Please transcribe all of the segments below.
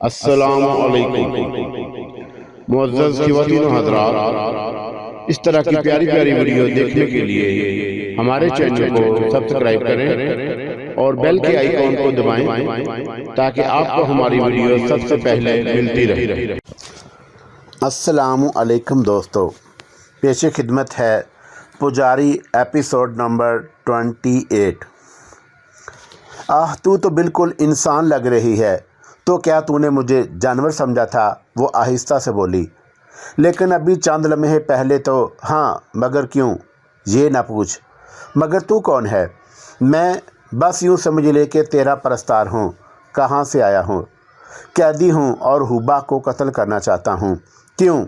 السلام علیکم معزز خواتین و حضرات، اس طرح کی پیاری پیاری ویڈیو دیکھنے کے لیے ہمارے چینل کو سبسکرائب کریں اور بیل کے آئیکن کو دبائیں تاکہ آپ کو ہماری ویڈیو سب سے پہلے ملتی رہے۔ السلام علیکم دوستو، پیش خدمت ہے پجاری ایپیسوڈ نمبر 28۔ تو بالکل انسان لگ رہی ہے، تو کیا تو نے مجھے جانور سمجھا تھا؟ وہ آہستہ سے بولی۔ لیکن ابھی چند لمحے پہلے تو ہاں، مگر کیوں؟ یہ نہ پوچھ۔ مگر تو کون ہے؟ میں بس یوں سمجھ لے کہ تیرا پرستار ہوں۔ کہاں سے آیا ہوں؟ قیدی ہوں اور حبا کو قتل کرنا چاہتا ہوں۔ کیوں؟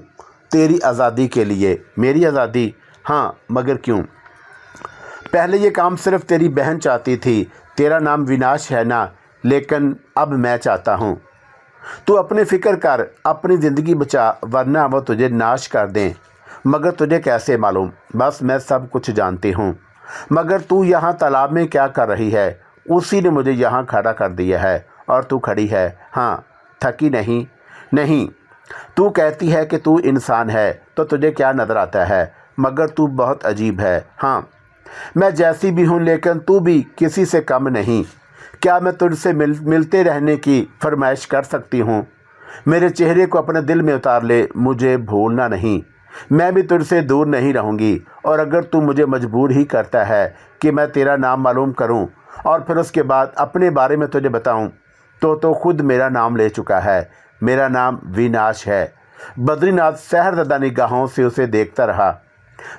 تیری آزادی کے لیے۔ میری آزادی؟ ہاں، مگر کیوں؟ پہلے یہ کام صرف تیری بہن چاہتی تھی۔ تیرا نام ویناش ہے نا، لیکن اب میں چاہتا ہوں۔ تو اپنی فکر کر، اپنی زندگی بچا، ورنہ وہ تجھے ناش کر دیں۔ مگر تجھے کیسے معلوم؟ بس میں سب کچھ جانتی ہوں۔ مگر تو یہاں تالاب میں کیا کر رہی ہے؟ اسی نے مجھے یہاں کھڑا کر دیا ہے اور تو کھڑی ہے۔ ہاں، تھکی نہیں؟ نہیں۔ تو کہتی ہے کہ تو انسان ہے، تو تجھے کیا نظر آتا ہے؟ مگر تو بہت عجیب ہے۔ ہاں، میں جیسی بھی ہوں، لیکن تو بھی کسی سے کم نہیں۔ کیا میں تجھ سے ملتے رہنے کی فرمائش کر سکتی ہوں؟ میرے چہرے کو اپنے دل میں اتار لے، مجھے بھولنا نہیں۔ میں بھی تجھ سے دور نہیں رہوں گی، اور اگر تو مجھے مجبور ہی کرتا ہے کہ میں تیرا نام معلوم کروں اور پھر اس کے بعد اپنے بارے میں تجھے بتاؤں، تو خود میرا نام لے چکا ہے۔ میرا نام ویناش ہے۔ بدری ناتھ سحر زدہ نگاہوں سے اسے دیکھتا رہا۔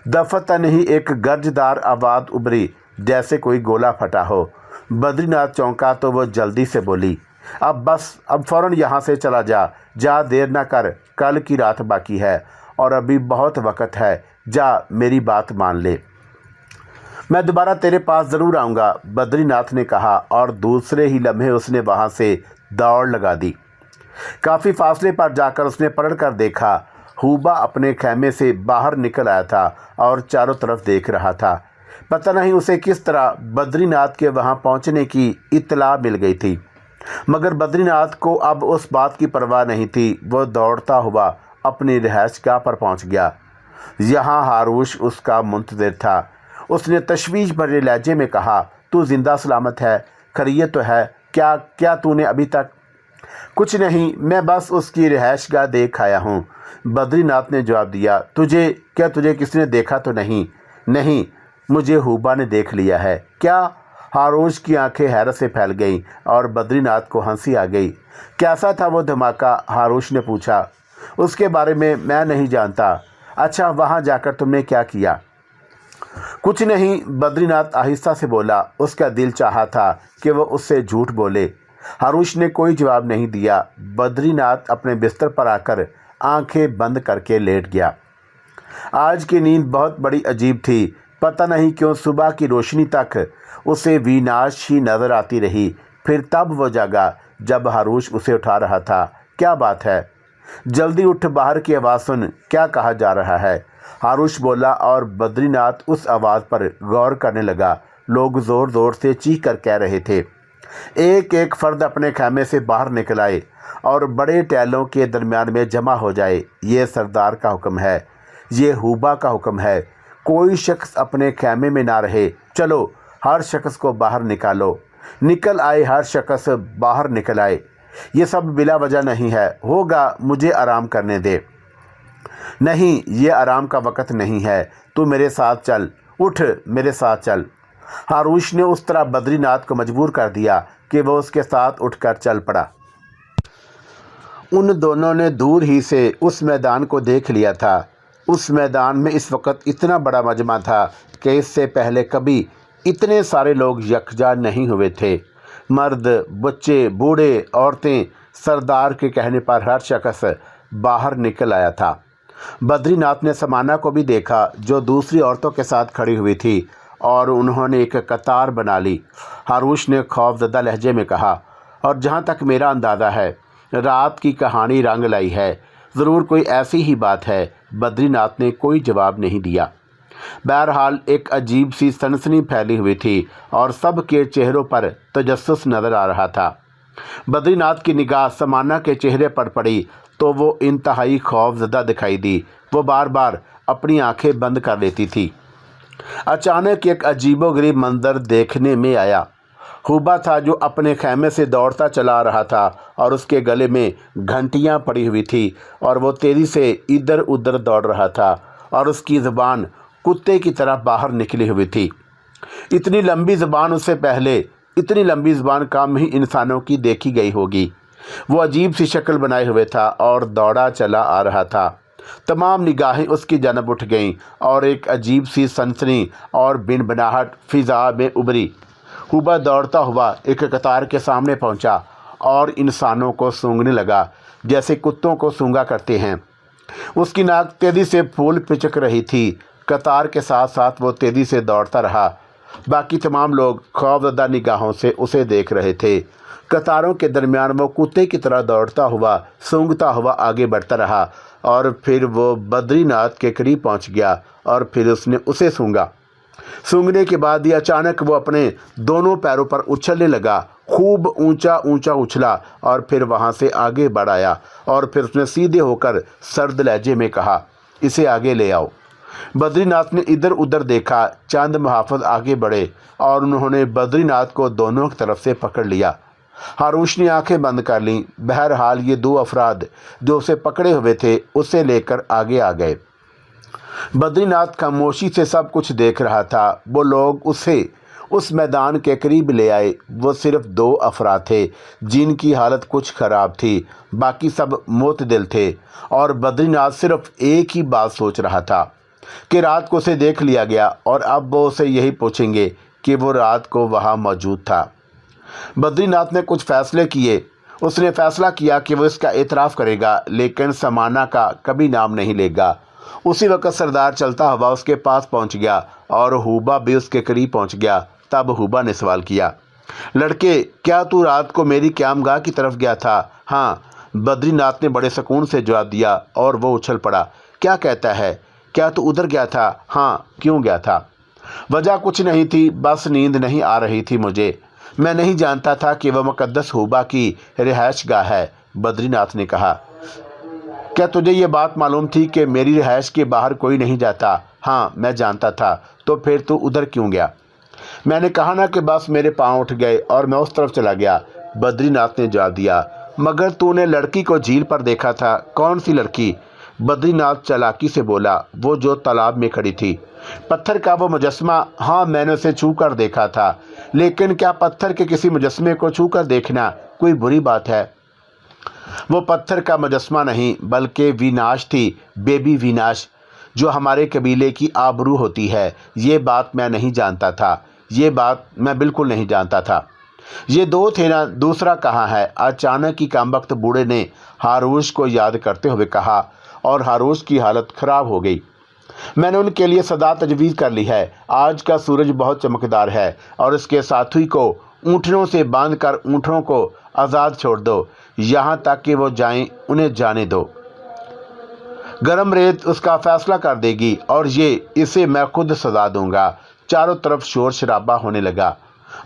دفتن ہی ایک گرجدار آواز ابھری، جیسے کوئی گولا پھٹا ہو۔ بدری ناتھ چونکا تو وہ جلدی سے بولی، اب فوراً یہاں سے چلا جا، دیر نہ کر، کل کی رات باقی ہے اور ابھی بہت وقت ہے، جا، میری بات مان لے۔ میں دوبارہ تیرے پاس ضرور آؤں گا، بدری ناتھ نے کہا، اور دوسرے ہی لمحے اس نے وہاں سے دوڑ لگا دی۔ کافی فاصلے پر جا کر اس نے پلٹ کر دیکھا۔ حبا اپنے خیمے سے باہر نکل آیا تھا اور چاروں طرف دیکھ رہا تھا۔ پتہ نہیں اسے کس طرح بدری ناتھ کے وہاں پہنچنے کی اطلاع مل گئی تھی، مگر بدری ناتھ کو اب اس بات کی پرواہ نہیں تھی۔ وہ دوڑتا ہوا اپنی رہائش گاہ پر پہنچ گیا۔ یہاں ہاروش اس کا منتظر تھا۔ اس نے تشویش بھرے لہجے میں کہا، تو زندہ سلامت ہے؟ خیریت تو ہے؟ کیا تو نے ابھی تک؟ کچھ نہیں، میں بس اس کی رہائش گاہ دیکھ آیا ہوں، بدری ناتھ نے جواب دیا۔ تجھے کسی نے دیکھا تو نہیں؟ نہیں، مجھے حبا نے دیکھ لیا ہے۔ کیا؟ ہاروش کی آنکھیں حیرت سے پھیل گئیں اور بدری ناتھ کو ہنسی آ گئی۔ کیسا تھا وہ دھماکہ؟ ہاروش نے پوچھا۔ اس کے بارے میں نہیں جانتا۔ اچھا، وہاں جا کر تم نے کیا کیا؟ کچھ نہیں، بدری ناتھ آہستہ سے بولا۔ اس کا دل چاہا تھا کہ وہ اس سے جھوٹ بولے۔ ہاروش نے کوئی جواب نہیں دیا۔ بدری ناتھ اپنے بستر پر آ کر آنکھیں بند کر کے لیٹ گیا۔ آج کی نیند بہت بڑی عجیب تھی۔ پتہ نہیں کیوں صبح کی روشنی تک اسے ویناش ہی نظر آتی رہی۔ پھر تب وہ جاگا جب ہاروش اسے اٹھا رہا تھا۔ کیا بات ہے؟ جلدی اٹھ، باہر کی آواز سن، کیا کہا جا رہا ہے؟ ہاروش بولا، اور بدری ناتھ اس آواز پر غور کرنے لگا۔ لوگ زور زور سے چیخ کر کہہ رہے تھے۔ ایک ایک فرد اپنے خیمے سے باہر نکل آئے اور بڑے ٹیلوں کے درمیان میں جمع ہو جائے۔ یہ سردار کا حکم ہے، یہ حبا کا حکم ہے، کوئی شخص اپنے خیمے میں نہ رہے۔ چلو، ہر شخص کو باہر نکالو۔ نکل آئے، ہر شخص باہر نکل آئے۔ یہ سب بلا وجہ نہیں ہے، ہوگا، مجھے آرام کرنے دے۔ نہیں، یہ آرام کا وقت نہیں ہے، تو میرے ساتھ چل، اٹھ، میرے ساتھ چل۔ ہاروش نے اس طرح بدری ناتھ کو مجبور کر دیا کہ وہ اس کے ساتھ اٹھ کر چل پڑا۔ ان دونوں نے دور ہی سے اس میدان کو دیکھ لیا تھا۔ اس میدان میں اس وقت اتنا بڑا مجمع تھا کہ اس سے پہلے کبھی اتنے سارے لوگ یکجا نہیں ہوئے تھے۔ مرد، بچے، بوڑھے، عورتیں، سردار کے کہنے پر ہر شخص باہر نکل آیا تھا۔ بدری ناتھ نے سمانا کو بھی دیکھا، جو دوسری عورتوں کے ساتھ کھڑی ہوئی تھی، اور انہوں نے ایک قطار بنا لی۔ ہاروش نے خوف زدہ لہجے میں کہا، اور جہاں تک میرا اندازہ ہے، رات کی کہانی رنگ لائی ہے، ضرور کوئی ایسی ہی بات ہے۔ بدری ناتھ نے کوئی جواب نہیں دیا۔ بہرحال ایک عجیب سی سنسنی پھیلی ہوئی تھی اور سب کے چہروں پر تجسس نظر آ رہا تھا۔ बद्री नाथ की निगाह समाना के चेहरे पर पड़ी तो वो इंतहाई खौफजदा दिखाई दी। वो बार बार अपनी आंखें बंद कर लेती थी। अचानक एक अजीबोगरीब मंजर देखने में आया। हुबा था जो अपने खेमे से दौड़ता चला आ रहा था और उसके गले में घंटियां पड़ी हुई थी और वो तेज़ी से इधर उधर दौड़ रहा था और उसकी ज़ुबान कुत्ते की तरह बाहर निकली हुई थी। इतनी लंबी ज़ुबान उससे पहले इतनी लंबी ज़ुबान कम ही इंसानों की देखी गई होगी। वो अजीब सी शक्ल बनाए हुए था और दौड़ा चला आ रहा था। तमाम निगाहें उसकी जानब उठ गईं और एक अजीब सी सनसनी और बिनबनाहट फिज़ा में उभरी। हुबा दौड़ता हुआ एक कतार के सामने पहुंचा और इंसानों को सूंघने लगा जैसे कुत्तों को सूंघा करते हैं। उसकी नाक तेज़ी से फूल पिचक रही थी। कतार के साथ साथ वो तेज़ी से दौड़ता रहा। बाकी तमाम लोग खौफजदा निगाहों से उसे देख रहे थे। कतारों के दरमियान वो कुत्ते की तरह दौड़ता हुआ सूंघता हुआ आगे बढ़ता रहा और फिर वो बद्रीनाथ के करीब पहुंच गया और फिर उसने उसे सूंघा। सूंघने के बाद ही अचानक वो अपने दोनों पैरों पर उछलने लगा। खूब ऊंचा ऊंचा उछला और फिर वहां से आगे बढ़ आया और फिर उसने सीधे होकर सर्द लहजे में कहा, इसे आगे ले आओ। बद्रीनाथ ने इधर उधर देखा। चंद मुहाफ़िज़ आगे बढ़े और उन्होंने बद्रीनाथ को दोनों तरफ से पकड़ लिया। हारूश ने आंखें बंद कर लीं। बहरहाल ये दो अफराद जो उसे पकड़े हुए थे उसे लेकर आगे आ गए। बद्रीनाथ खामोशी से सब कुछ देख रहा था। वो लोग उसे उस मैदान के करीब ले आए। वो सिर्फ दो अफराद थे जिनकी हालत कुछ ख़राब थी, बाकी सब मोतदिल थे और बद्रीनाथ सिर्फ एक ही बात सोच रहा था कि रात को उसे देख लिया गया और अब वो उसे यही पूछेंगे कि वो रात को वहाँ मौजूद था। बद्रीनाथ ने कुछ फ़ैसले किए। उसने फ़ैसला किया कि वो इसका एतराफ़ करेगा लेकिन समाना का कभी नाम नहीं लेगा। उसी वक्त सरदार चलता हुआ उसके पास पहुंच गया और हुबा भी उसके करीब पहुंच गया। तब हुबा ने सवाल किया, लड़के, क्या तू रात को मेरी क़यामगाह की तरफ गया था? हाँ, बद्रीनाथ ने बड़े सुकून से जवाब दिया और वो उछल पड़ा। क्या कहता है? क्या तू उधर गया था? हाँ, क्यों गया था? वजह कुछ नहीं थी, बस नींद नहीं आ रही थी मुझे। मैं नहीं जानता था कि वह मुकद्दस हुबा की रिहाइश गाह है। बद्रीनाथ ने कहा, क्या तुझे ये बात मालूम थी कि मेरी रिहाइश के बाहर कोई नहीं जाता? हाँ, मैं जानता था। तो फिर तू उधर क्यों गया? मैंने कहा ना कि बस मेरे पाँव उठ गए और मैं उस तरफ चला गया। बद्रीनाथ ने जवाब दिया। मगर तूने लड़की को झील पर देखा था। कौन सी लड़की? बद्रीनाथ चालाकी से बोला, वो जो तालाब में खड़ी थी। पत्थर का वो मुजस्मा? हाँ, मैंने उसे छू कर देखा था। लेकिन क्या पत्थर के किसी मुजस्मे को छू कर देखना कोई बुरी बात है? वो पत्थर का मुजस्मा नहीं बल्कि विनाश थी, बेबी विनाश, जो हमारे कबीले की आबरू होती है। ये बात मैं नहीं जानता था। ये बात मैं बिल्कुल नहीं जानता था। ये दो थे ना, दूसरा कहाँ है? अचानक ही कामबख्त बूढ़े ने हारूश को याद करते हुए कहा और हारूश की हालत ख़राब हो गई। मैंने उनके लिए सदा तजवीज़ कर ली है। आज का सूरज बहुत चमकदार है और इसके साथी को ऊँटनों से बांध कर ऊँटों को आज़ाद छोड़ दो, यहाँ तक कि वो जाएं, उन्हें जाने दो। गरम रेत उसका फ़ैसला कर देगी और इसे मैं खुद सजा दूंगा। चारों तरफ शोर शराबा होने लगा।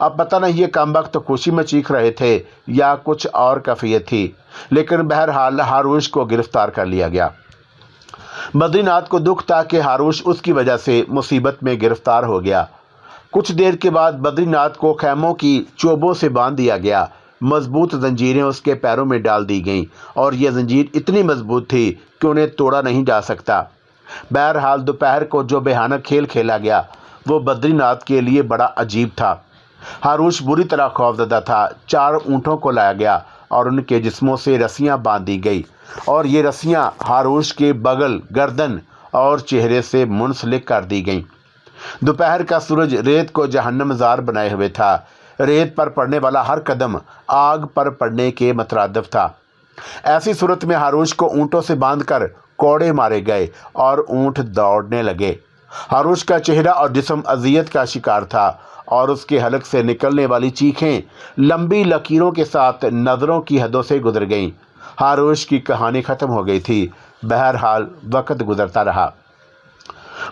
अब पता नहीं ये कामबख्त खुशी में चीख रहे थे या कुछ और कैफियत थी, लेकिन बहरहाल हारूश को गिरफ्तार कर लिया गया। बद्रीनाथ को दुख था कि हारूश उसकी वजह से मुसीबत में गिरफ्तार हो गया। कुछ देर के बाद बद्रीनाथ को खैमों की चोबों से बांध दिया गया। मजबूत जंजीरें उसके पैरों में डाल दी गईं और यह जंजीर इतनी मजबूत थी कि उन्हें तोड़ा नहीं जा सकता। बहरहाल दोपहर को जो भयानक खेल खेला गया वो बद्रीनाथ के लिए बड़ा अजीब था। हारूश बुरी तरह खौफजदा था। 4 ऊँटों को लाया गया और उनके जिस्मों से रस्सियां बांध दी गई और ये रस्सियां हारूश के बगल, गर्दन और चेहरे से मुंसलिक कर दी गईं। दोपहर का सूरज रेत को जहन्नमज़ार बनाए हुए था। रेत पर पड़ने वाला हर कदम आग पर पड़ने के मतरादिफ था। ऐसी सूरत में हारूश को ऊँटों से बांधकर कोड़े मारे गए और ऊँट दौड़ने लगे। हारूश का चेहरा और जिस्म अजियत का शिकार था और उसके हलक से निकलने वाली चीखें लंबी लकीरों के साथ नज़रों की हदों से गुजर गईं। हारूश की कहानी ख़त्म हो गई थी। बहरहाल वक्त गुजरता रहा।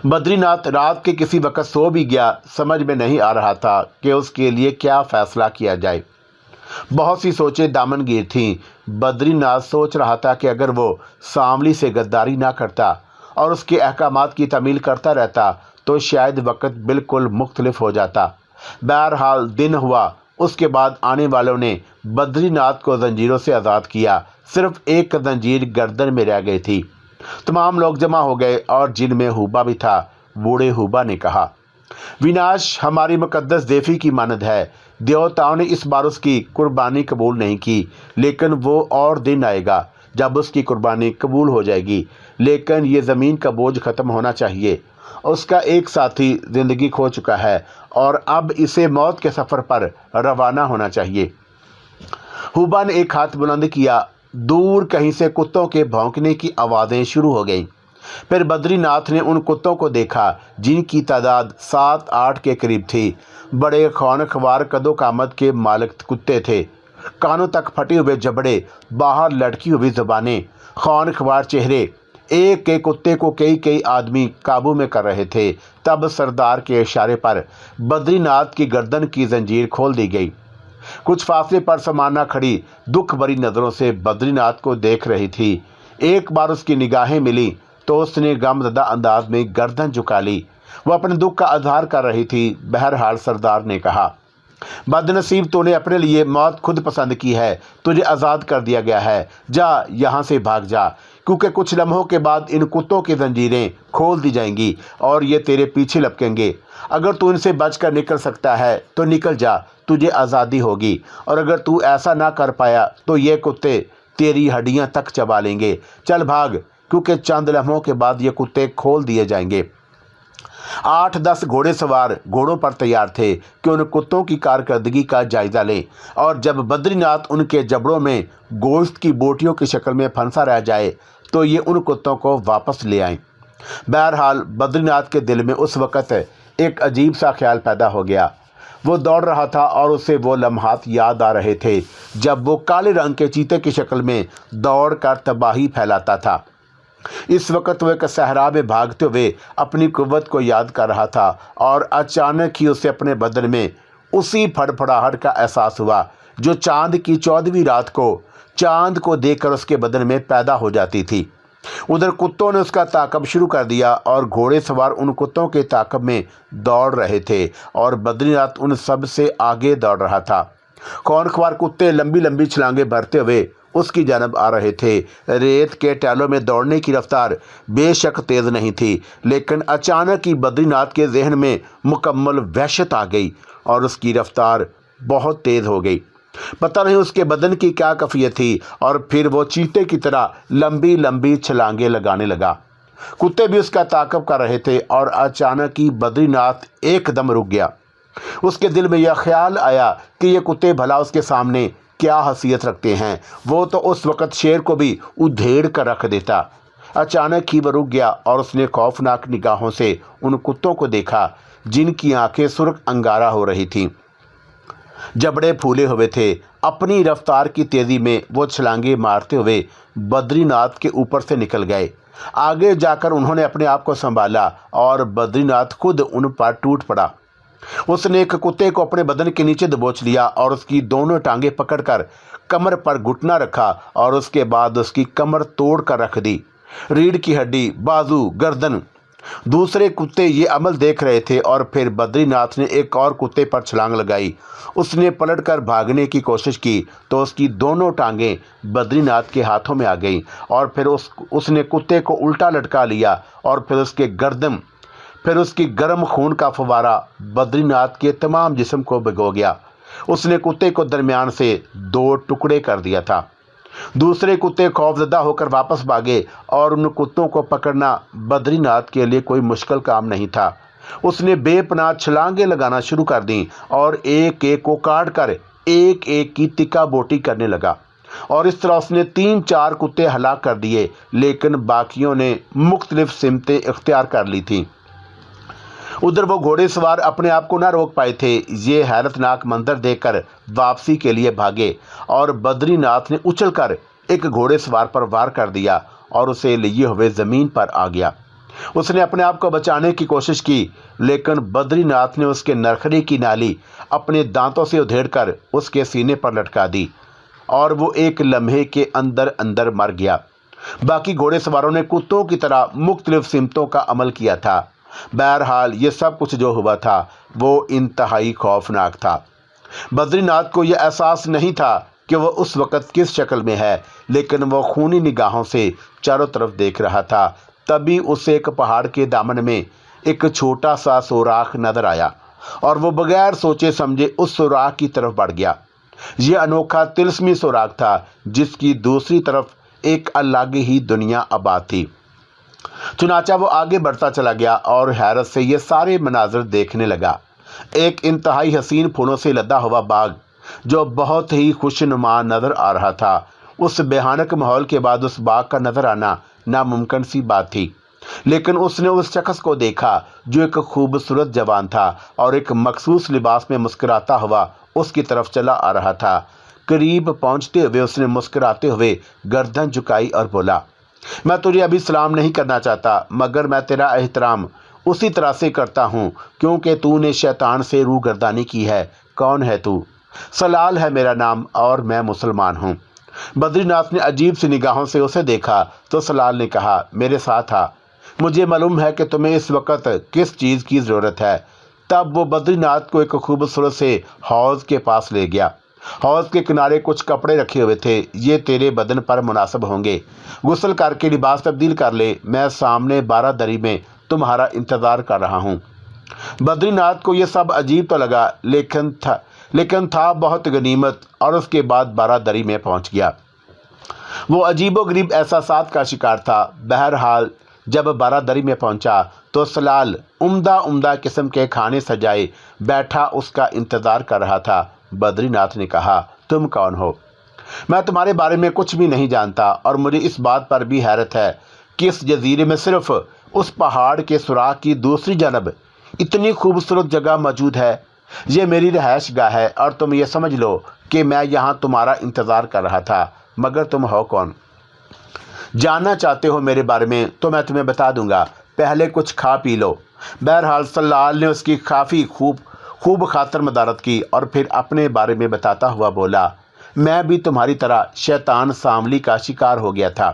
बद्रीनाथ रात के किसी वक्त सो भी गया। समझ में नहीं आ रहा था कि उसके लिए क्या फ़ैसला किया जाए। बहुत सी सोचें दामनगीर थीं। बद्री नाथ सोच रहा था कि अगर वो शामली से गद्दारी ना करता और उसके अहकामात की तामील करता रहता तो शायद वक्त बिल्कुल मुख्तलिफ हो जाता। बहरहाल दिन हुआ। उसके बाद आने वालों ने बद्रीनाथ को जंजीरों से आज़ाद किया। सिर्फ एक जंजीर गर्दन में रह गई थी। तमाम लोग जमा हो गए और जिनमें हुबा भी था। बूढ़े हुबा ने कहा, विनाश हमारी मुकद्दस देवी की मानद है। देवताओं ने इस बार उसकी कुर्बानी कबूल नहीं की, लेकिन वो और दिन आएगा जब उसकी कुर्बानी कबूल हो जाएगी। लेकिन ये ज़मीन का बोझ ख़त्म होना चाहिए। उसका एक साथी ज़िंदगी खो चुका है और अब इसे मौत के सफ़र पर रवाना होना चाहिए। हुबा ने एक हाथ बुलंद किया। दूर कहीं से कुत्तों के भौंकने की आवाज़ें शुरू हो गईं। फिर बद्रीनाथ ने उन कुत्तों को देखा जिनकी तादाद 7-8 के करीब थी। बड़े खौनखवार कदो कामत के मालिक कुत्ते थे। कानों तक फटे हुए जबड़े, बाहर लटकी हुई ज़ुबानें, खौनखवार चेहरे। एक एक कुत्ते को कई कई आदमी काबू में कर रहे थे। तब सरदार के इशारे पर बद्रीनाथ की गर्दन की जंजीर खोल दी गई। कुछ फासले पर समाना खड़ी दुख भरी नज़रों से बद्रीनाथ को देख रही थी। एक बार उसकी निगाहें मिली तो उसने गमज़दा अंदाज में गर्दन झुका ली। वह अपने दुख का इजहार कर रही थी। बहरहाल सरदार ने कहा, बदनसीब, तूने अपने लिए मौत खुद पसंद की है। तुझे आज़ाद कर दिया गया है। जा, यहाँ से भाग जा, क्योंकि कुछ लम्हों के बाद इन कुत्तों की जंजीरें खोल दी जाएंगी और ये तेरे पीछे लपकेंगे। अगर तू इनसे बचकर निकल सकता है तो निकल जा, तुझे आज़ादी होगी। और अगर तू ऐसा ना कर पाया तो ये कुत्ते तेरी हड्डियाँ तक चबा लेंगे। चल भाग, क्योंकि चंद लम्हों के बाद ये कुत्ते खोल दिए जाएंगे। 8-10 घोड़े सवार घोड़ों पर तैयार थे कि उन कुत्तों की कारकर्दगी का जायजा लें, और जब बद्रीनाथ उनके जबड़ों में गोश्त की बोटियों की शक्ल में फंसा रह जाए तो ये उन कुत्तों को वापस ले आएं। बहरहाल बद्रीनाथ के दिल में उस वक़्त एक अजीब सा ख्याल पैदा हो गया। वो दौड़ रहा था और उसे वो लम्हात याद आ रहे थे जब वो काले रंग के चीते की शक्ल में दौड़ कर तबाही फैलाता था। इस वक्त वो एक सहरा में भागते हुए अपनी कुव्वत को याद कर रहा था और अचानक ही उसे अपने बदन में उसी फड़फड़ाहट का एहसास हुआ जो चांद की 14वीं रात को चांद को देखकर उसके बदन में पैदा हो जाती थी। उधर कुत्तों ने उसका ताक़ब शुरू कर दिया और घोड़े सवार उन कुत्तों के ताक़ब में दौड़ रहे थे और बद्रीनाथ उन सब से आगे दौड़ रहा था। खौनख्वार कुत्ते लंबी लंबी छलांगे भरते हुए उसकी जानब आ रहे थे। रेत के टैलों में दौड़ने की रफ्तार बेशक तेज़ नहीं थी, लेकिन अचानक ही बद्रीनाथ के जहन में मुकम्मल वहशत आ गई और उसकी रफ्तार बहुत तेज़ हो गई। पता नहीं उसके बदन की क्या कैफियत थी, और फिर वो चीते की तरह लंबी लंबी छलांगे लगाने लगा। कुत्ते भी उसका ताक़ब कर रहे थे और अचानक ही बद्रीनाथ एकदम रुक गया। उसके दिल में यह ख्याल आया कि ये कुत्ते भला उसके सामने क्या हैसियत रखते हैं। वो तो उस वक़्त शेर को भी उधेड़ कर रख देता। अचानक ही वह रुक गया और उसने खौफनाक निगाहों से उन कुत्तों को देखा जिनकी आंखें सुर्ख अंगारा हो रही थीं, जबड़े फूले हुए थे। अपनी रफ्तार की तेज़ी में वो छलांगे मारते हुए बद्रीनाथ के ऊपर से निकल गए। आगे जाकर उन्होंने अपने आप को संभाला और बद्रीनाथ खुद उन पर टूट पड़ा। उसने एक कुत्ते को अपने बदन के नीचे दबोच लिया और उसकी दोनों टांगें पकड़कर कमर पर घुटना रखा और उसके बाद उसकी कमर तोड़ कर रख दी। रीढ़ की हड्डी, बाजू, गर्दन। दूसरे कुत्ते ये अमल देख रहे थे और फिर बद्रीनाथ ने एक और कुत्ते पर छलांग लगाई। उसने पलटकर भागने की कोशिश की तो उसकी दोनों टांगें बद्रीनाथ के हाथों में आ गईं और फिर उसने कुत्ते को उल्टा लटका लिया और फिर उसकी गर्म खून का फव्वारा बद्रीनाथ के तमाम जिस्म को भिगो गया। उसने कुत्ते को दरमियान से 2 टुकड़े कर दिया था। दूसरे कुत्ते खौफजदा होकर वापस भागे और उन कुत्तों को पकड़ना बद्रीनाथ के लिए कोई मुश्किल काम नहीं था। उसने बेपनाह छलांगे लगाना शुरू कर दी और एक एक को काट कर एक एक की तिक्का बोटी करने लगा, और इस तरह उसने 3-4 कुत्ते हलाक कर दिए, लेकिन बाकियों ने मुख्तलिफ सिमतें इख्तियार कर ली थीं। उधर वो घोड़े सवार अपने आप को ना रोक पाए थे। ये हैरतनाक मंजर देखकर वापसी के लिए भागे और बद्रीनाथ ने उछलकर एक घोड़े सवार पर वार कर दिया और उसे लिए हुए ज़मीन पर आ गया। اس نے اپنے آپ کو بچانے کی کوشش کی، لیکن بدری ناتھ نے اس کے نرخری کی نالی اپنے دانتوں سے ادھیڑ کر اس کے سینے پر لٹکا دی اور وہ ایک لمحے کے اندر اندر مر گیا۔ باقی گھوڑے سواروں نے کتوں کی طرح مختلف سمتوں کا عمل کیا تھا۔ بہرحال یہ سب کچھ جو ہوا تھا وہ انتہائی خوفناک تھا۔ بدری ناتھ کو یہ احساس نہیں تھا کہ وہ اس وقت کس شکل میں ہے، لیکن وہ خونی نگاہوں سے چاروں طرف دیکھ رہا تھا۔ تبھی اسے ایک پہاڑ کے دامن میں ایک چھوٹا سا سوراخ نظر آیا اور وہ بغیر سوچے سمجھے اس سوراخ کی طرف بڑھ گیا۔ یہ انوکھا طلسمی سوراخ تھا جس کی دوسری طرف ایک الگ ہی دنیا آباد تھی۔ چنانچہ وہ آگے بڑھتا چلا گیا اور حیرت سے یہ سارے مناظر دیکھنے لگا۔ ایک انتہائی حسین پھولوں سے لدا ہوا باغ جو بہت ہی خوشنما نظر آ رہا تھا۔ اس بھیانک ماحول کے بعد اس باغ کا نظر آنا ناممکن سی بات تھی، لیکن اس نے اس شخص کو دیکھا جو ایک خوبصورت جوان تھا اور ایک مخصوص لباس میں مسکراتا ہوا اس کی طرف چلا آ رہا تھا۔ قریب پہنچتے ہوئے اس نے مسکراتے ہوئے گردن جھکائی اور بولا، میں تجھے ابھی سلام نہیں کرنا چاہتا، مگر میں تیرا احترام اسی طرح سے کرتا ہوں کیونکہ تو نے شیطان سے روح گردانی کی ہے۔ کون ہے تو؟ سلال ہے میرا نام اور میں مسلمان ہوں۔ بدری ناتھ نے عجیب سی نگاہوں سے اسے دیکھا تو سلال نے کہا، میرے ساتھ آ، مجھے معلوم ہے کہ تمہیں اس وقت کس چیز کی ضرورت ہے۔ تب وہ بدری ناتھ کو ایک خوبصورت سے حوض کے پاس لے گیا۔ حوض کے کنارے کچھ کپڑے رکھے ہوئے تھے، یہ تیرے بدن پر مناسب ہوں گے، غسل کر کے لباس تبدیل کر لے، میں سامنے 12 دری میں تمہارا انتظار کر رہا ہوں۔ بدری ناتھ کو یہ سب عجیب تو لگا، لیکن تھا بہت غنیمت اور اس کے بعد 12 دری میں پہنچ گیا۔ وہ عجیب و غریب احساسات کا شکار تھا۔ بہرحال جب 12 دری میں پہنچا تو سلال عمدہ قسم کے کھانے سجائے بیٹھا اس کا انتظار کر رہا تھا۔ بدری ناتھ نے کہا، تم کون ہو؟ میں تمہارے بارے میں کچھ بھی نہیں جانتا اور مجھے اس بات پر بھی حیرت ہے کہ اس جزیرے میں صرف اس پہاڑ کے سوراخ کی دوسری جانب اتنی خوبصورت جگہ موجود ہے۔ یہ میری رہائش گاہ ہے اور تم یہ سمجھ لو کہ میں یہاں تمہارا انتظار کر رہا تھا، مگر تم ہو کون؟ جاننا چاہتے ہو میرے بارے میں تو میں تمہیں بتا دوں گا، پہلے کچھ کھا پی لو۔ بہرحال سلال نے اس کی کافی خوب خاطر مدارت کی اور پھر اپنے بارے میں بتاتا ہوا بولا، میں بھی تمہاری طرح شیطان ساملی کا شکار ہو گیا تھا۔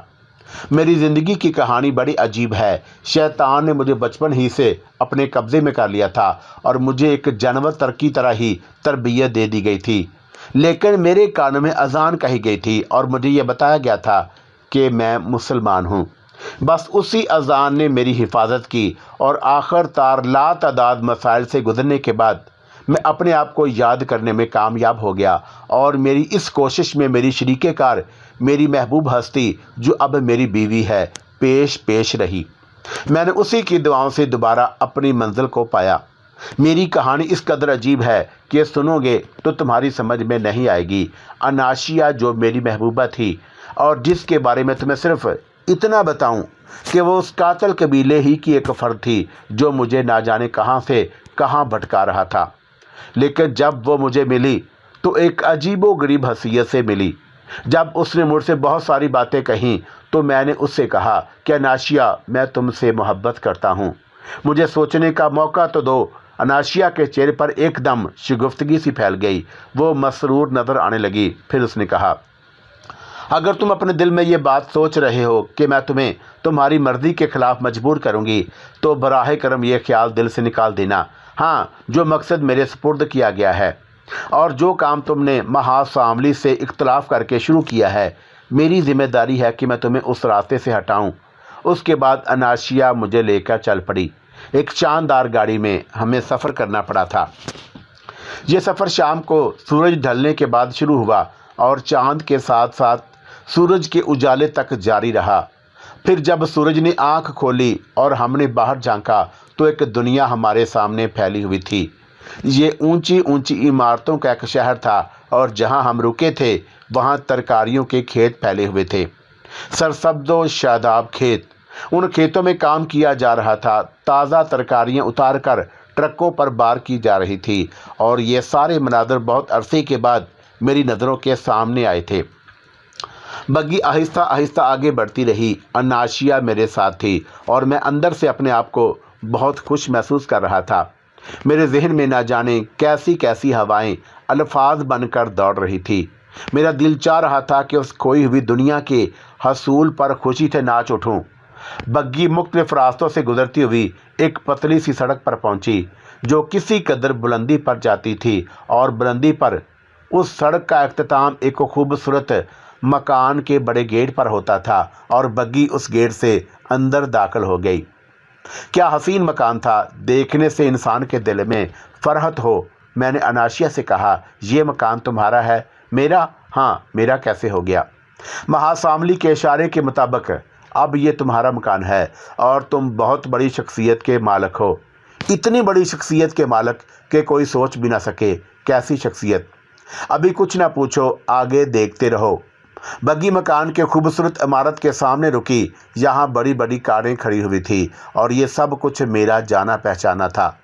میری زندگی کی کہانی بڑی عجیب ہے۔ شیطان نے مجھے بچپن ہی سے اپنے قبضے میں کر لیا تھا اور مجھے ایک جانور کی طرح ہی تربیت دے دی گئی تھی، لیکن میرے کانوں میں اذان کہی گئی تھی اور مجھے یہ بتایا گیا تھا کہ میں مسلمان ہوں۔ بس اسی اذان نے میری حفاظت کی اور آخر کار لاتعداد مسائل سے گزرنے کے بعد میں اپنے آپ کو یاد کرنے میں کامیاب ہو گیا اور میری اس کوشش میں میری شریک کار، میری محبوب ہستی جو اب میری بیوی ہے، پیش رہی۔ میں نے اسی کی دعاؤں سے دوبارہ اپنی منزل کو پایا۔ میری کہانی اس قدر عجیب ہے کہ سنو گے تو تمہاری سمجھ میں نہیں آئے گی۔ اناشیا جو میری محبوبہ تھی اور جس کے بارے میں تمہیں صرف اتنا بتاؤں کہ وہ اس قاتل قبیلے ہی کی ایک فرد تھی جو مجھے نہ جانے کہاں سے کہاں بھٹکا رہا تھا، لیکن جب وہ مجھے ملی تو ایک عجیب و غریب حیثیت سے ملی۔ جب اس نے مجھ سے بہت ساری باتیں کہیں تو میں نے اس سے کہا کہ اناشیا، میں تم سے محبت کرتا ہوں، مجھے سوچنے کا موقع تو دو۔ اناشیا کے چہرے پر ایک دم شگفتگی سی پھیل گئی، وہ مسرور نظر آنے لگی۔ پھر اس نے کہا، اگر تم اپنے دل میں یہ بات سوچ رہے ہو کہ میں تمہیں تمہاری مرضی کے خلاف مجبور کروں گی تو براہ کرم یہ خیال دل سے نکال دینا۔ ہاں، جو مقصد میرے سپرد کیا گیا ہے اور جو کام تم نے محاذ ساملی سے اختلاف کر کے شروع کیا ہے، میری ذمہ داری ہے کہ میں تمہیں اس راستے سے ہٹاؤں۔ اس کے بعد اناشیا مجھے لے کر چل پڑی۔ ایک شاندار گاڑی میں ہمیں سفر کرنا پڑا تھا۔ یہ سفر شام کو سورج ڈھلنے کے بعد شروع ہوا اور چاند کے ساتھ ساتھ سورج کے اجالے تک جاری رہا۔ پھر جب سورج نے آنکھ کھولی اور ہم نے باہر جھانکا تو ایک دنیا ہمارے سامنے پھیلی ہوئی تھی۔ یہ اونچی عمارتوں کا ایک شہر تھا اور جہاں ہم رکے تھے وہاں ترکاریوں کے کھیت پھیلے ہوئے تھے، سرسبز و شاداب کھیت۔ ان کھیتوں میں کام کیا جا رہا تھا، تازہ ترکاریاں اتار کر ٹرکوں پر بار کی جا رہی تھی اور یہ سارے مناظر بہت عرصے کے بعد میری نظروں کے سامنے آئے تھے۔ बग्गी आहिस्ता आहिस्ता आगे बढ़ती रही। अनाशिया मेरे साथ थी और मैं अंदर से अपने आप को बहुत खुश महसूस कर रहा था। मेरे जहन में ना जाने कैसी कैसी हवाएं अल्फाज बनकर दौड़ रही थी। मेरा दिल चाह रहा था कि उस खोई हुई दुनिया के हसूल पर खुशी से नाच उठूं। बग्गी मुख्तलिफ रास्तों से गुजरती हुई एक पतली सी सड़क पर पहुंची जो किसी कदर बुलंदी पर जाती थी, और बुलंदी पर उस सड़क का अख्ताम एक खूबसूरत मकान के बड़े गेट पर होता था और बग्गी उस गेट से अंदर दाखिल हो गई। क्या हसीन मकान था, देखने से इंसान के दिल में फरहत हो। मैंने अनाशिया से कहा, ये मकान तुम्हारा है? मेरा? हाँ, मेरा कैसे हो गया? महासामली के इशारे के मुताबिक अब ये तुम्हारा मकान है और तुम बहुत बड़ी शख्सियत के मालिक हो। इतनी बड़ी शख्सियत के मालिक के कोई सोच भी ना सके। कैसी शख्सियत? अभी कुछ ना पूछो, आगे देखते रहो। बग्गी मकान के खूबसूरत इमारत के सामने रुकी। यहाँ बड़ी बड़ी कारें खड़ी हुई थी और ये सब कुछ मेरा जाना पहचाना था।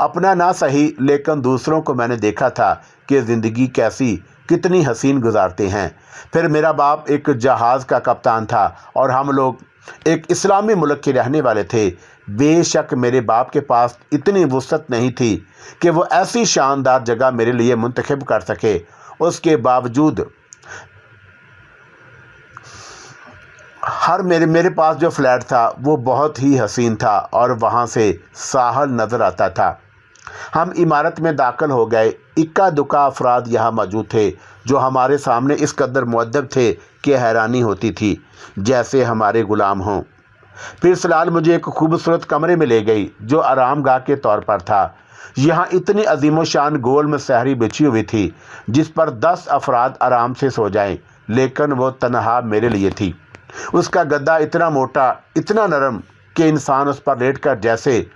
अपना ना सही, लेकिन दूसरों को मैंने देखा था कि ज़िंदगी कैसी कितनी हसीन गुजारते हैं। फिर मेरा बाप एक जहाज़ का कप्तान था और हम लोग एक इस्लामी मुल्क के रहने वाले थे। बेशक मेरे बाप के पास इतनी वुसअत नहीं थी कि वो ऐसी शानदार जगह मेरे लिए मुंतखब कर सके। उसके बावजूद मेरे पास जो फ्लैट था वो बहुत ही हसीन था और वहाँ से साहल नज़र आता था। हम इमारत में दाखिल हो गए। इक्का दुक्का अफराद यहाँ मौजूद थे जो हमारे सामने इस कदर मुअद्दब थे कि हैरानी होती थी, जैसे हमारे गुलाम हों। फिर सलाल मुझे एक खूबसूरत कमरे में ले गई जो आरामगाह के तौर पर था। यहाँ इतनी अजीम शान गोल में सहरी बिछी हुई थी जिस पर 10 अफराद आराम से सो जाएं, लेकिन वो तनहा मेरे लिए थी। उसका गद्दा इतना मोटा, इतना नरम कि इंसान उस पर लेटकर जैसे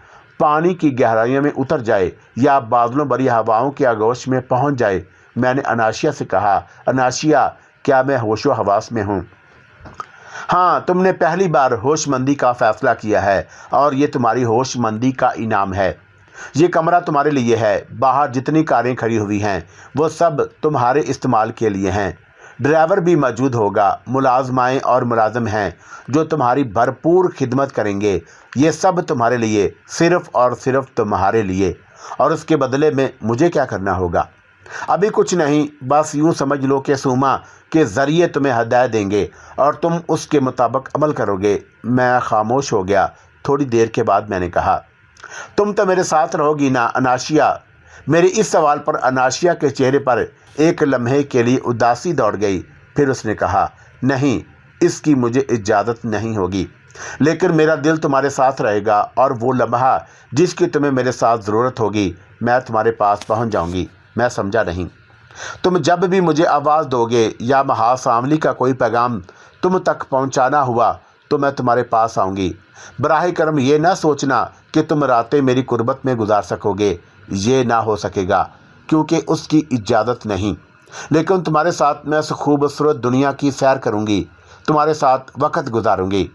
पानी की गहराइयों में उतर जाए या बादलों भरी हवाओं के आगोश में पहुंच जाए। मैंने अनाशिया से कहा, अनाशिया, क्या मैं होशो हवास में हूँ? हाँ, तुमने पहली बार होशमंदी का फैसला किया है और ये तुम्हारी होशमंदी का इनाम है। ये कमरा तुम्हारे लिए है। बाहर जितनी कारें खड़ी हुई हैं वो सब तुम्हारे इस्तेमाल के लिए हैं। ड्राइवर भी मौजूद होगा। मुलाजमाएँ और मुलाजम हैं जो तुम्हारी भरपूर खिदमत करेंगे। ये सब तुम्हारे लिए, सिर्फ़ और सिर्फ तुम्हारे लिए। और उसके बदले में मुझे क्या करना होगा? अभी कुछ नहीं, बस यूँ समझ लो कि सूमा के ज़रिए तुम्हें हदायत देंगे और तुम उसके मुताबिक अमल करोगे। मैं खामोश हो गया। थोड़ी देर के बाद मैंने कहा, तुम तो मेरे साथ रहोगी ना अनाशिया? मेरे इस सवाल पर अनाशिया के चेहरे पर एक लम्हे के लिए उदासी दौड़ गई। फिर उसने कहा, नहीं, इसकी मुझे इजाज़त नहीं होगी, लेकिन मेरा दिल तुम्हारे साथ रहेगा और वो लम्हा जिसकी तुम्हें मेरे साथ ज़रूरत होगी मैं तुम्हारे पास पहुंच जाऊंगी। मैं समझा नहीं। तुम जब भी मुझे आवाज़ दोगे या महासामली का कोई पैगाम तुम तक पहुंचाना हुआ तो मैं तुम्हारे पास आऊँगी। बराह करम ये ना सोचना कि तुम रातें मेरी कुर्बत में गुजार सकोगे। ये ना हो सकेगा क्योंकि उसकी इजाज़त नहीं। लेकिन तुम्हारे साथ मैं उस खूबसूरत दुनिया की सैर करूँगी, तुम्हारे साथ वक़्त गुजारूँगी।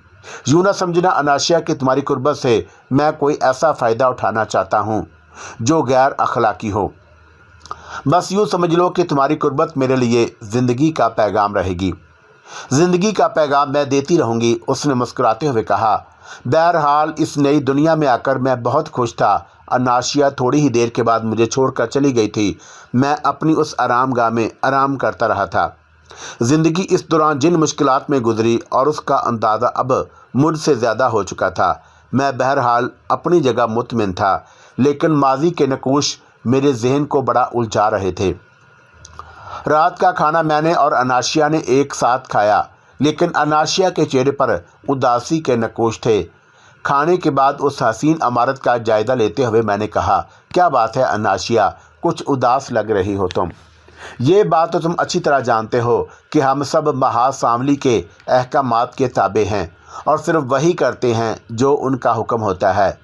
यूँ ना समझना अनाशिया कि तुम्हारी कुर्बत से मैं कोई ऐसा फ़ायदा उठाना चाहता हूँ जो गैर अखलाकी हो। बस यूँ समझ लो कि तुम्हारी कुर्बत मेरे लिए ज़िंदगी का पैगाम रहेगी। ज़िंदगी का पैगाम मैं देती रहूँगी। उसने मुस्कुराते हुए कहा, बहरहाल इस नई दुनिया में आकर मैं बहुत खुश था। अनाशिया थोड़ी ही देर के बाद मुझे छोड़कर चली गई थी। मैं अपनी उस आरामगाह में आराम करता रहा था। ज़िंदगी इस दौरान जिन मुश्किलात में गुजरी और उसका अंदाज़ा अब मुझसे ज़्यादा हो चुका था। मैं बहरहाल अपनी जगह मुतमिन था, लेकिन माजी के नकूश मेरे जहन को बड़ा उलझा रहे थे। रात का खाना मैंने और अनाशिया ने एक साथ खाया, लेकिन अनाशिया के चेहरे पर उदासी के नकूश थे। खाने के बाद उस हसीन इमारत का जायज़ा लेते हुए मैंने कहा, क्या बात है अनाशिया, कुछ उदास लग रही हो तुम? ये बात तो तुम अच्छी तरह जानते हो कि हम सब महासामली के अहकामात के ताबे हैं और सिर्फ वही करते हैं जो उनका हुक्म होता है।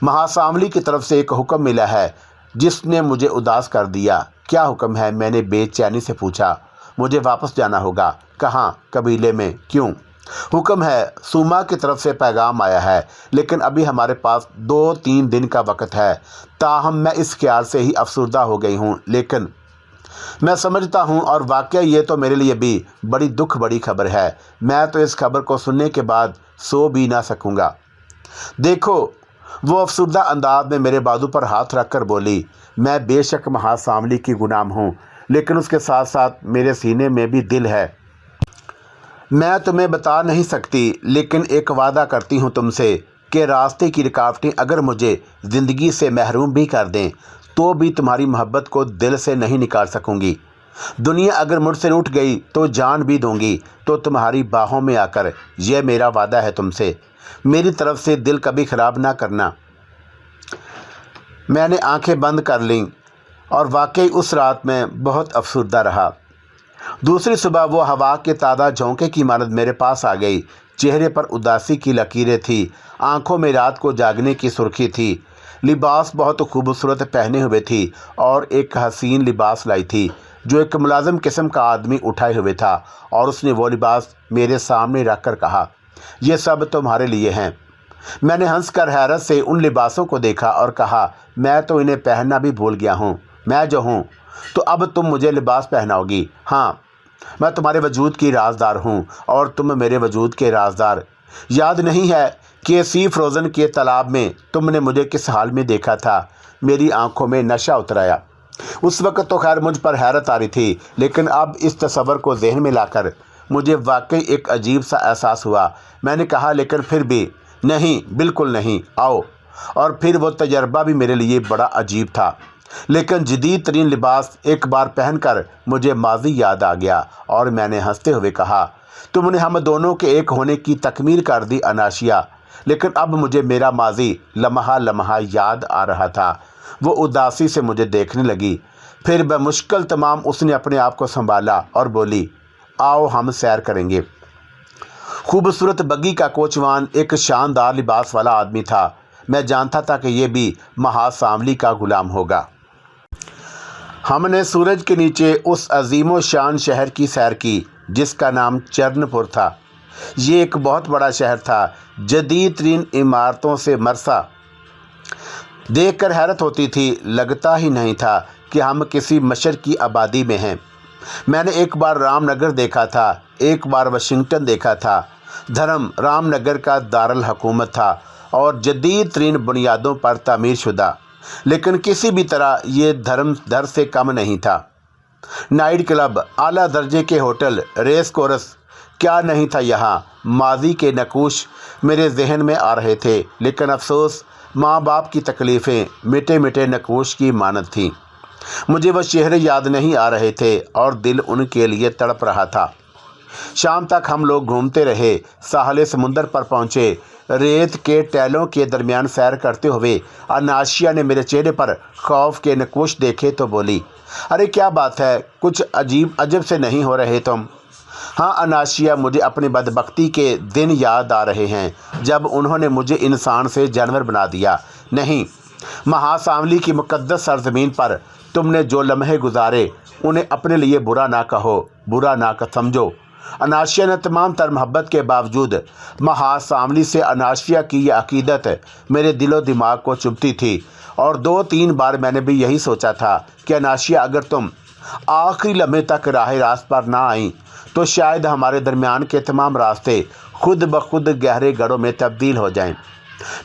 महासामली की तरफ से एक हुक्म मिला है जिसने मुझे उदास कर दिया। क्या हुक्म है? मैंने बेचैनी से पूछा। मुझे वापस जाना होगा। कहाँ? कबीले में। क्यों? हुक्म है, सूमा की तरफ से पैगाम आया है, लेकिन अभी हमारे पास 2-3 दिन का वक्त है। ताहम मैं इस ख्याल से ही अफसरदा हो गई हूँ। लेकिन मैं समझता हूँ और वाकई ये तो मेरे लिए भी बड़ी दुख बड़ी खबर है। मैं तो इस खबर को सुनने के बाद सो भी ना सकूँगा। देखो, वो अफसरदा अंदाज में मेरे बाजू पर हाथ रखकर बोली, मैं बेशक महासामली की गुलाम हूँ, लेकिन उसके साथ साथ मेरे सीने में भी दिल है। मैं तुम्हें बता नहीं सकती, लेकिन एक वादा करती हूँ तुमसे कि रास्ते की रुकावटें अगर मुझे ज़िंदगी से महरूम भी कर दें तो भी तुम्हारी मोहब्बत को दिल से नहीं निकाल सकूँगी। दुनिया अगर मुझसे उठ गई तो जान भी दूंगी तो तुम्हारी बाहों में आकर। यह मेरा वादा है तुमसे। मेरी तरफ से दिल कभी ख़राब ना करना। मैंने आंखें बंद कर लीं और वाकई उस रात में बहुत अफसरदा रहा। दूसरी सुबह वो हवा के ताज़ा झोंके की मानद मेरे पास आ गई। चेहरे पर उदासी की लकीरें थी, आंखों में रात को जागने की सुर्खी थी। लिबास बहुत खूबसूरत पहने हुए थी और एक हसीन लिबास लाई थी जो एक मुलाजिम किस्म का आदमी उठाए हुए था, और उसने वो लिबास मेरे सामने रख कर कहा, ये सब तुम्हारे लिए हैं। मैंने हंसकर हैरत से उन लिबासों को देखा और कहा, मैं तो इन्हें पहनना भी भूल गया हूँ। मैं जो हूँ तो अब तुम मुझे लिबास पहनाओगी। हाँ, मैं तुम्हारे वजूद की राजदार हूँ और तुम मेरे वजूद के राजदार। याद नहीं है कि सी फ्रोज़न के तालाब में तुमने मुझे किस हाल में देखा था? मेरी आंखों में नशा उतर आया। उस वक्त तो खैर मुझ पर हैरत आ रही थी, लेकिन अब इस तस्वर को जहन में लाकर मुझे वाकई एक अजीब सा एहसास हुआ। मैंने कहा, लेकिन फिर भी नहीं, बिल्कुल नहीं, आओ। और फिर वो तजर्बा भी मेरे लिए बड़ा अजीब था, लेकिन जदीद तरीन लिबास एक बार पहनकर मुझे माजी याद आ गया और मैंने हंसते हुए कहा, तुमने हम दोनों के एक होने की तकमील कर दी अनाशिया। लेकिन अब मुझे मेरा माजी लम्हा लम्हा याद आ रहा था। वो उदासी से मुझे देखने लगी। फिर बमुश्किल तमाम उसने अपने आप को संभाला और बोली, आओ हम सैर करेंगे। खूबसूरत बग्गी का कोचवान एक शानदार लिबास वाला आदमी था। मैं जानता था कि ये भी महासामली का गुलाम होगा। हमने सूरज के नीचे उस अजीमो शान शहर की सैर की जिसका नाम चर्नपुर था। ये एक बहुत बड़ा शहर था, जदीद तरीन इमारतों से मरसा। देखकर हैरत होती थी, लगता ही नहीं था कि हम किसी मशर की आबादी में हैं। मैंने एक बार रामनगर देखा था, एक बार वाशिंगटन देखा था। धर्म रामनगर का दारुल हुकूमत था और जदीद तरीन बुनियादों पर तामीर शुदा, लेकिन किसी भी तरह ये धर्म दर से कम नहीं था। नाइट क्लब, आला दर्जे के होटल, रेस कोर्स, क्या नहीं था यहाँ। माजी के नकूश मेरे जहन में आ रहे थे, लेकिन अफसोस माँ बाप की तकलीफ़ें मिटे मिटे नकूश की मानद थीं। मुझे वह चेहरे याद नहीं आ रहे थे और दिल उनके लिए तड़प रहा था। शाम तक हम लोग घूमते रहे। साहले समुंदर पर पहुँचे। रेत के टैलों के दरमियान सैर करते हुए अनाशिया ने मेरे चेहरे पर खौफ के नकूश देखे तो बोली, अरे क्या बात है, कुछ अजब से नहीं हो रहे तुम? हाँ अनाशिया, मुझे अपनी बदबख्ती के दिन याद आ रहे हैं जब उन्होंने मुझे इंसान से जानवर बना दिया। नहीं, महासामली की मुक़द्दस सरज़मीन पर तुमने जो लम्हे गुजारे उन्हें अपने लिए बुरा ना कहो, बुरा ना समझो। अनाशिया ने तमाम तर मोहब्बत के बावजूद महासामली से अनाशिया की यह अकीदत मेरे दिलो दिमाग को चुभती थी, और 2-3 बार मैंने भी यही सोचा था कि अनाशिया, अगर तुम आखिरी लम्हे तक राह रास्त पर ना आई तो शायद हमारे दरमियान के तमाम रास्ते खुद ब खुद गहरे गढ़ों में तब्दील हो जाएं।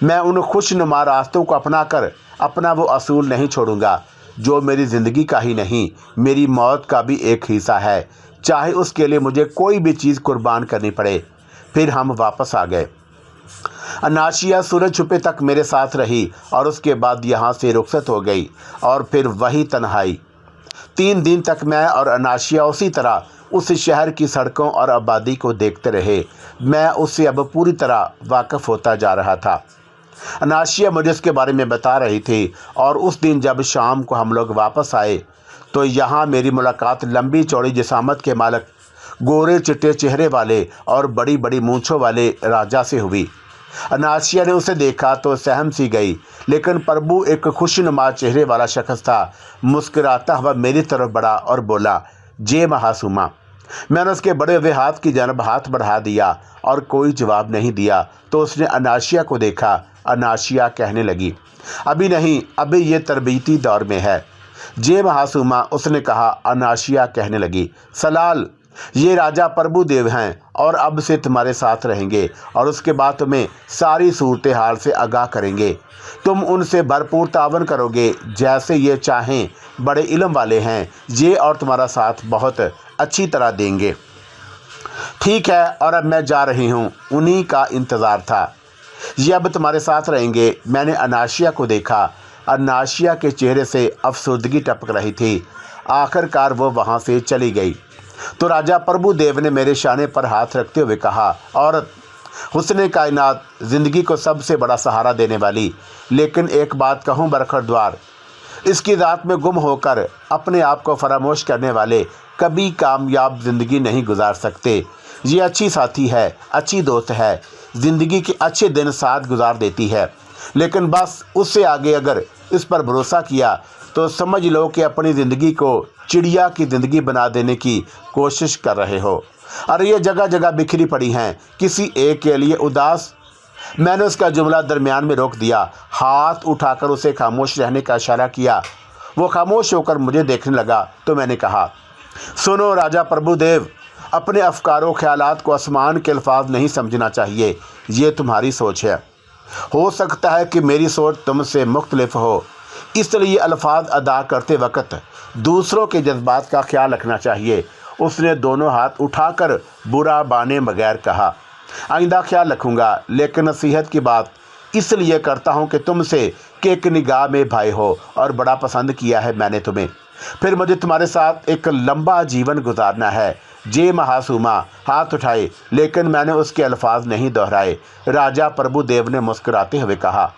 मैं उन खुशनुमा रास्तों को अपना कर अपना वो असूल नहीं छोड़ूंगा जो मेरी ज़िंदगी का ही नहीं, मेरी मौत का भी एक हिस्सा है, चाहे उसके लिए मुझे कोई भी चीज़ कुर्बान करनी पड़े। फिर हम वापस आ गए। अनाशिया सूरज छुपे तक मेरे साथ रही और उसके बाद यहाँ से रुखसत हो गई, और फिर वही तन्हाई। 3 दिन तक मैं और अनाशिया उसी तरह उस शहर की सड़कों और आबादी को देखते रहे। मैं उससे अब पूरी तरह वाकिफ़ होता जा रहा था। अनाशिया मुझे इसके बारे में बता रही थी, और उस दिन जब शाम को हम लोग वापस आए तो यहाँ मेरी मुलाकात लंबी चौड़ी जिसामत के मालिक, गोरे चिट्टे चेहरे वाले और बड़ी बड़ी मूंछों वाले राजा से हुई। अनाशिया ने उसे देखा तो सहम सी गई, लेकिन प्रभु एक खुशनुमा चेहरे वाला शख्स था। मुस्कुराता हुआ मेरी तरफ बढ़ा और बोला, जे महासुमा। मैंने उसके बड़े हुए हाथ की जानब हाथ बढ़ा दिया और कोई जवाब नहीं दिया तो उसने अनाशिया को देखा। अनाशिया कहने लगी, अभी नहीं, अभी ये तरबीती दौर में है। जे महासुमा, उसने कहा। अनाशिया कहने लगी, सलाल, ये राजा प्रभुदेव हैं और अब से तुम्हारे साथ रहेंगे और उसके बाद तुम्हें सारी सूरत हाल से आगाह करेंगे। तुम उनसे भरपूर तावन करोगे जैसे ये चाहें। बड़े इल्म वाले हैं ये और तुम्हारा साथ बहुत अच्छी तरह देंगे। ठीक है, और अब मैं जा रही हूँ। उन्हीं का इंतज़ार था। ये अब तुम्हारे साथ रहेंगे। मैंने अनाशिया को देखा। अनाशिया के चेहरे से अफसुर्दगी टपक रही थी। आखिरकार वो वहाँ से चली गई तो राजा प्रभुदेव ने मेरे शाने पर हाथ रखते हुए कहा, औरत, हुस्ने कायनात, ज़िंदगी को सबसे बड़ा सहारा देने वाली, लेकिन एक बात कहूँ बरखरद्वार, इसकी रात में गुम होकर अपने आप को फरामोश करने वाले कभी कामयाब ज़िंदगी नहीं गुजार सकते। ये अच्छी साथी है, अच्छी दोस्त है, ज़िंदगी के अच्छे दिन साथ गुजार देती है, लेकिन बस उससे आगे अगर इस पर भरोसा किया तो समझ लो कि अपनी ज़िंदगी को चिड़िया की ज़िंदगी बना देने की कोशिश कर रहे हो। और ये जगह जगह बिखरी पड़ी हैं, किसी एक के लिए उदास। मैंने उसका जुमला दरमियान में रोक दिया, हाथ उठाकर उसे खामोश रहने का इशारा किया। वो खामोश होकर मुझे देखने लगा तो मैंने कहा, सुनो राजा प्रभुदेव, अपने अफकारों ख्यालात को आसमान के अल्फाज नहीं समझना चाहिए। ये तुम्हारी सोच है। हो सकता है कि मेरी सोच तुमसे मुख्तलिफ हो, इसलिए अल्फाज अदा करते वक्त दूसरों के जज्बात का ख्याल रखना चाहिए। उसने दोनों हाथ उठाकर बुरा बाने बगैर कहा, आइंदा ख्याल रखूँगा, लेकिन नसीहत की बात इसलिए करता हूँ कि तुमसे कि एक निगाह में भाई हो और बड़ा पसंद किया है मैंने तुम्हें। फिर मुझे तुम्हारे साथ एक लंबा जीवन गुजारना है। जे महासुमा हाथ उठाए, लेकिन मैंने उसके अल्फाज नहीं दोहराए। राजा प्रभुदेव ने मुस्कुराते हुए कहा,